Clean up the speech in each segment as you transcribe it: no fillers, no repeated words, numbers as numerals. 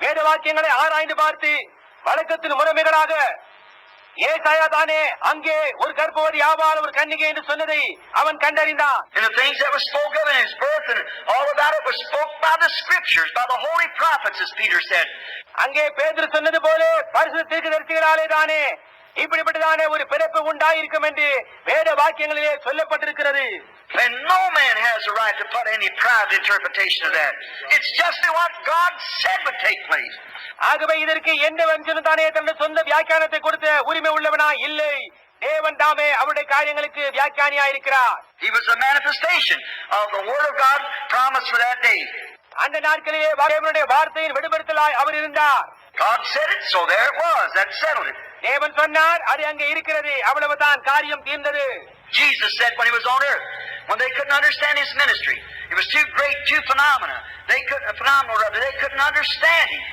வேத வாக்கியங்களை ஆராய்ந்து பார்த்து வழக்கத்தின் முறைமைகளாக ஏசாயா தானே அங்கே ஒரு கர்ப்பவதி ஆவாள் ஒரு கன்னிகை என்று சொன்னதை அவன் கண்டறிந்தான். And the things that were spoken in his birth and all about it was spoke by the scriptures, by the holy prophets, as Peter said. அங்கே பேதுரு சொன்னது போல பரிசுத்த தீர்க்கதரிசிகளாலே தானே இப்படிப்பட்டதான ஒரு பிறப்பு உண்டாயிருக்கும் என்று வேத வாக்கியங்களிலே சொல்லப்பட்டிருக்கிறது. And no man has a right to put any private interpretation of that. It's just what God said would take place. ஆகவே இதற்கு எந்த வஞ்சனும் தானே தன்னுடைய சொந்த வியாக்கியானத்தை கொடுத்த உரிமை உள்ளவனா இல்லை. தேவன் தாமே அவருடைய காரியங்களுக்கு வியாக்கியானியா இருக்கிறார். He was a manifestation of the word of God promised for that day. அந்த நாட்களிலே தேவனுடைய வார்த்தையின் வெளிப்படுத்தலாய் அவர் இருந்தார். God said it, so there it was. That settled it. தேவன் சொன்னார், அது அங்கே இருக்கிறது, அவ்வளவுதான், காரியம் தீர்ந்தது. Jesus said when he was on earth, when they couldn't understand his ministry, it was too great, too phenomenal. They couldn't understand him.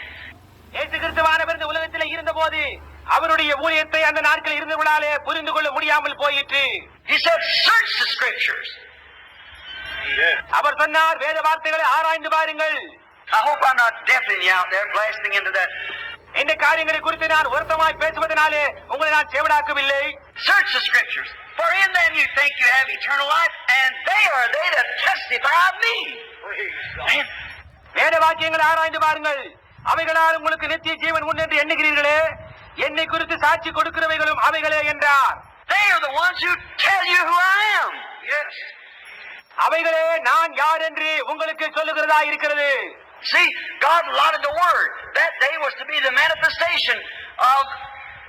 இயேசு கிறிஸ்துவானவர் இந்த உலகத்தில் இருந்தபோது அவருடைய ஊழியத்தை அந்த நாட்களில் இருந்தவர்களாலே புரிந்து கொள்ள முடியாமல் போயிற்று. He said, search the scriptures. அவர் சொன்னார், வேத வார்த்தைகளை ஆராய்ந்து பாருங்கள். I hope I'm not deafening you out there, blasting into that. இந்த காரியங்களை குறித்து நான் வருத்தமாய் பேசுவதனாலே உங்களை நான் செவிடாக்கவில்லை. Search the scriptures, for in them you think you have eternal life, and they are they that testify of me. வேத வாக்கியங்களை ஆராய்ந்து பாருங்கள், அவைகளால் உங்களுக்கு நித்திய ஜீவன் உண்டு என்று எண்ணுகிறீர்களே, என்னை குறித்து சாட்சி கொடுக்கிறவைகளும் அவைகளே என்றார். They are the ones who tell you who I am. Yes. அவைகளே நான் யார் என்று உங்களுக்கு சொல்லுகிறதா இருக்கிறது. See, God allotted the word. That day was to be the manifestation of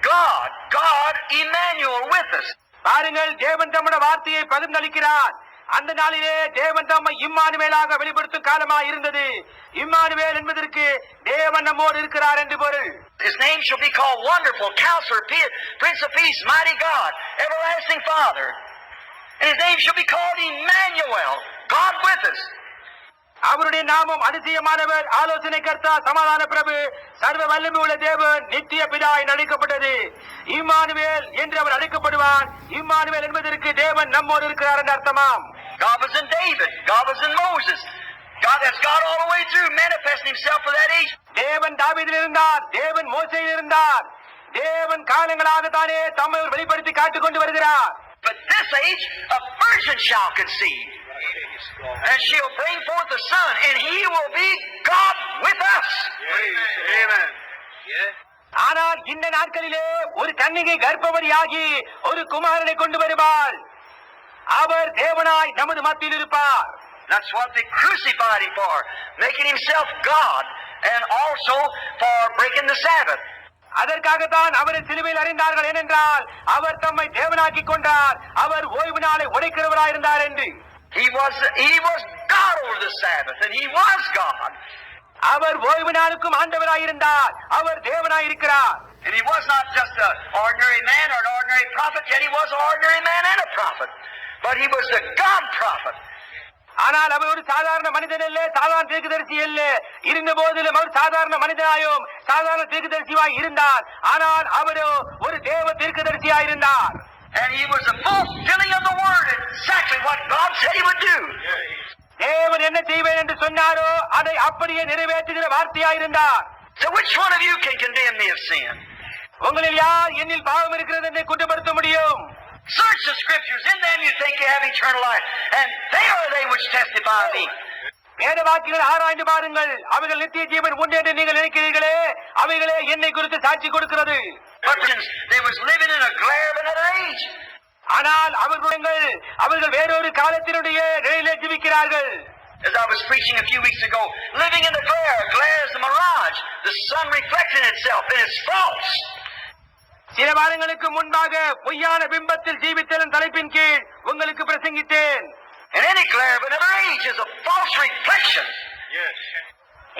God. God, Emmanuel, with us. பாருங்கள், தேவன் தம்முடைய வார்த்தையை பகிர்ந்தளிக்கிறார். அந்த நாளிலே தேவன் தம்மை இம்மானுவேலாக வெளிப்படுத்தும் காலமாக இருந்தது. இம்மானுவேல் என்பதற்கு தேவன் நம்மோடு இருக்கிறார் என்று பொருள். His name shall be called Wonderful, Counselor, Prince of Peace, Mighty God, Everlasting Father. And his name shall be called Emmanuel, God with us. அவருடைய நாமம் அதிசயமானவர், ஆலோசனை கர்த்தா, சமாதான பிரபு, சர்வ வல்லமை உள்ள தேவன், நித்திய பிதா என்று அழைக்கப்பட்டது. இம்மானுவேல் என்று அவர் அழைக்கப்படுவார். இம்மானுவேல் என்பதற்கு தேவன் நம்மோடு இருக்கிறார் என்று அர்த்தமாம். God was in David, God was in Moses. That's God all the way through, manifesting himself for that age. தேவன் தாவீதில் இருந்தார், தேவன் மோசேயில் இருந்தார். தேவன் காலங்களாக தானே தம்மை வெளிப்படுத்தி காட்டிக் கொண்டு வருகிறார். But this age, a virgin shall conceive, and she'll bring forth a son, and he will be God with us. Amen. ஆனால் இந்த நாட்களிலே ஒரு கன்னிகை கர்ப்பவதியாகி ஒரு குமாரனை கொண்டு வருவாள். அவர் தேவனாய் நமது மத்தியில் இருப்பார். That's what they crucified him for, making himself God, and also for breaking the Sabbath. அதற்காகத்தான் அவரை சிலுவையில் அறிந்தார்கள். ஏனென்றால் அவர் தம்மை தேவனாக்கி கொண்டார், அவர் ஓய்வு நாளை உடைக்கிறவராயிருந்தார் என்று. He was God over the Sabbath, and he was God. அவர் ஓய்வு நாளுக்கும் ஆண்டவராயிருந்தார், அவர் தேவனாயிருக்கிறார். And he was not just an ordinary man or an ordinary prophet, yet he was an ordinary man and a prophet. But he was the God prophet. ஆனால் அவர் ஒரு சாதாரண மனிதன் அல்ல, சாதாரண தீர்க்கதரிசி அல்ல. இருந்த போதிலும் அவர் சாதாரண மனிதனாயும் சாதாரண தீர்க்கதரிசியாய் இருந்தார். ஆனால் அவரோ ஒரு தேவ தீர்க்கதரிசியாய் இருந்தார். And he was the fulfilling of the word, exactly what God said he would do. தேவன் என்ன செய்வேன் என்று சொன்னாரோ அதை அப்படியே நிறைவேற்றுகிற வார்த்தையாய் இருந்தார். So which one of you can condemn me of sin? உங்களில் யார் என்னில் பாவம் இருக்கிறது என்று குற்றப்படுத்த முடியும்? Search the scriptures, in them you think you have eternal life, and they are they which testify of me. வேத வாக்கியங்களை ஆராய்ந்து பாருங்கள், அவைகள் நித்திய ஜீவன் உண்டு என்று நீங்கள் நினைக்கிறீர்களே, அவைகளே என்னை குறித்து சாட்சி கொடுக்கிறது. But they was living in a glare of another age. ஆனால் அவர்கள் வேறொரு காலத்தினுடைய நிலையிலே ஜீவிக்கிறார்கள். As I was preaching a few weeks ago, living in the glare. Glare is a mirage, the sun reflecting itself, and it's false. சில வாரங்களுக்கு முன்பாக பொய்யான பிம்பத்தில் ஜீவித்தலின் தலைப்பின் கீழ் உங்களுக்கு பிரசங்கித்தேன். And any glare of another age is a false reflection. Yes.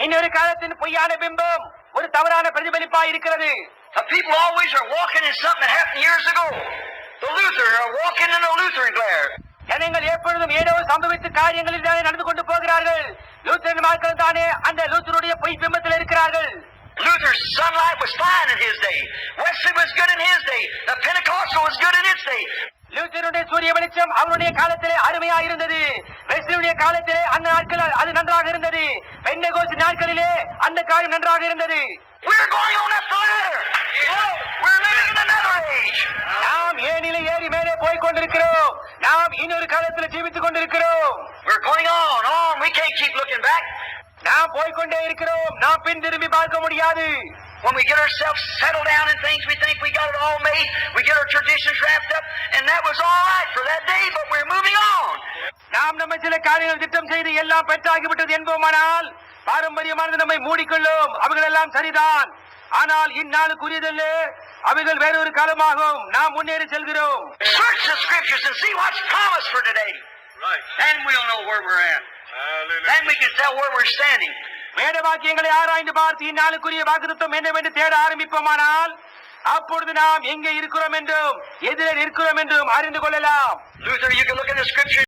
இன்னொரு காலத்தின் பொய்யான பிம்பம் ஒரு தவறான பிரதிபலிப்பாய் இருக்கிறது. The people always are walking in something that happened years ago. The Lutherans are walking in a Lutheran glare. ஜனங்கள் எப்பொழுதும் ஏதோ சம்பவித்த காரியங்களில் தானே நடந்து கொண்டு போகிறார்கள். லூத்தரன் மக்கள் தானே அந்த லூத்தருடைய பொய் பிம்பத்தில் இருக்கிறார்கள். Luther's sunlight was fine in his day. Wesley was good in his day. The Pentecostal was good in its day. லூத்தருடைய சூரிய வெளிச்சம் அவருடைய காலத்திலே அருமையா இருந்தது. வெஸ்லியுடைய காலத்திலே அந்த நாட்களில் அது நன்றாக இருந்தது. பெந்தெகோஸ்து நாட்களிலே அந்த காரியம் நன்றாக இருந்தது. We're going on up the ladder. We're living in another age. நாம் ஏனிலே ஏறி மேலே போய் கொண்டிருக்கிறோம். நாம் இன்னொரு காலத்தில் ஜீவித்துக் கொண்டிருக்கிறோம். We're going on. We can't keep looking back. நாம் போய்கொண்டே இருக்கிறோம். நாம் பின் திரும்பி பார்க்க முடியாது. When we get ourselves settled down in things, we think we got it all made. We get our traditions wrapped up, and that was all right for that day, but we're moving on. நாம் நம்ம சில காரியங்கள் திட்டம் செய்து எல்லாம் பெற்றாகிவிட்டது என்போமானால் பாரம்பரியமானது நம்மை மூடிக்கொள்ளும். அவைகள் எல்லாம் சரிதான். ஆனால் இந்நாளுக்குரியதல்ல, அவைகள் வேறொரு காலமாகும். நாம் முன்னேறி செல்கிறோம். Search the scriptures and see what's promised for today. Right. Then we'll know where we're at. Hallelujah. Then we can tell where we're standing. வேத வாக்கியங்களை ஆராய்ந்து பார்த்து இந்நாளுக்குரிய வாக்குத்தத்தம் என்னவென்று தேட ஆரம்பிப்போமானால் அப்பொழுது நாம் எங்கே இருக்கிறோம் என்றும் எதிரே இருக்கிறோம் என்றும் அறிந்து கொள்ளலாம். Luther, you can look in the scriptures.